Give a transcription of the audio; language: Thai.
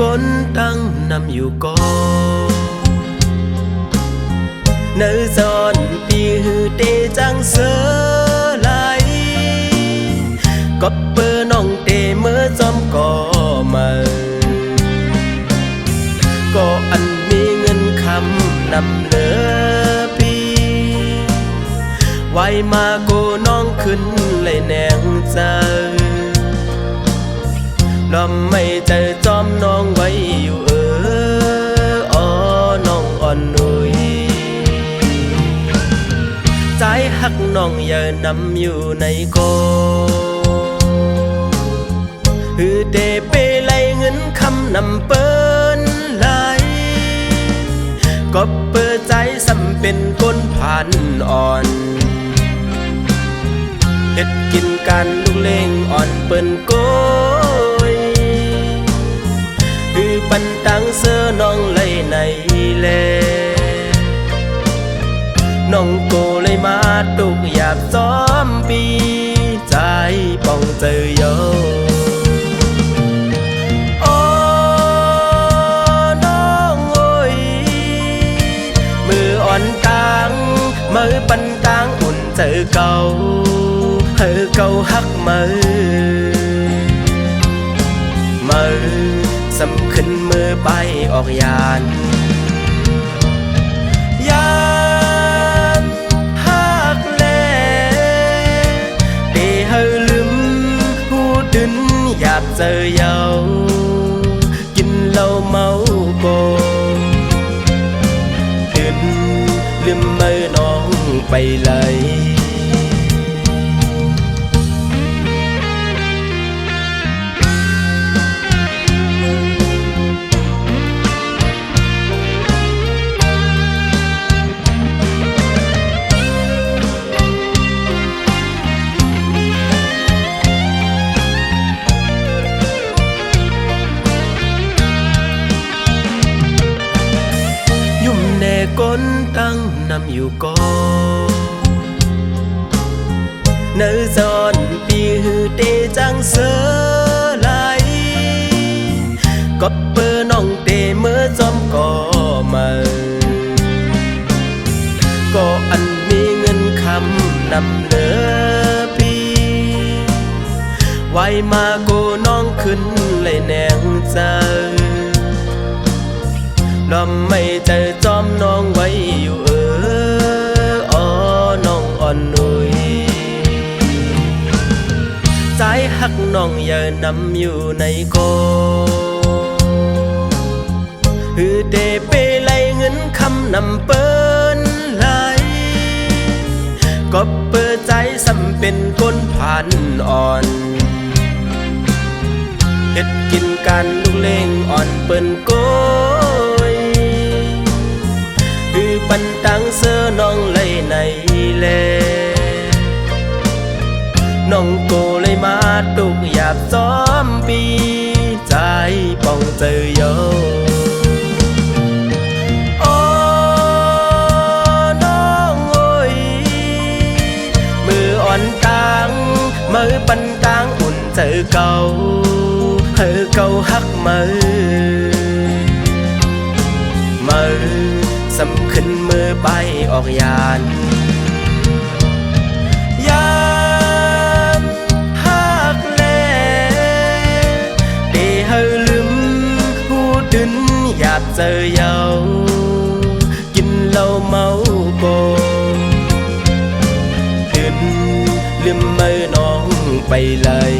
ก้นตั้งนำอยู่ก่อเนื้อจอนปีหือเตจังเสือไหลก็เปิดน้องเตเมื่อจอมก่อมาก็อันมีเงินคำนำเหลือปีไว้มาโกน้องขึ้นเลยแนงใจลำไม่เจอจอมน้องไว้อยู่อ๋อน้องอ่อนนุยใจหักน้องอย่านำอยู่ในกอฮือเดเปไลเงินคำนำเปิ้นไหลก็เปิดใจสำเป็นก้นผ่านอ่อนเฮ็ดกินกันลูกเล่งอ่อนเปิ้นโกยคือปันตังเสือน้องเลยในแลน้องโกเลยมาตุกอยากซ้อมปีใจป้องเจอโยโอ้น้องโอ้ยมืออ่อนตังมือปันตังอุ่นเจอเก่าเก่าหักมือสำขึ้นมือไปออกยานหักแลเตเฮาลืมหูดึนอยากเจอเยากินเหล้าเมาโกดึนลืมมือน้องไปเลยก้นตั้งนำอยู่ก่อเนื้อจอนปีหือเตจังเสือไหลก็เปิดน้องเตเมื่อจอมก่อมาก็อันมีเงินคำนำเหลือปีไว้มาโกน้องขึ้นเลยแนงใจลำไม่เจอจอมน้องไว้อยู่อ๋อน้องอ่อนนุยใจหักน้องอย่านำอยู่ในกอฮือเดเปไลเงินคำนำเปิ้นไหลก็เปิดใจสำเป็นก้นผ่านอ่อนเฮ็ดกินกันลูกเล่งอ่อนเปิ้นโกปันตังเสือน้องเลยในแลน้องโกเลยมาตุกอยากซ้อมปีใจป้องเจอโยโอ้น้องโอ้ยมืออ่อนตังมือปันตังอุ่นเจอเก่าเก่าหักมือสำขึ้นมือไปออกยานหักแลเตเฮาลืมหูดึนอยากเจอเยากินเหล้าเมาโกดึนลืมมือน้องไปเลย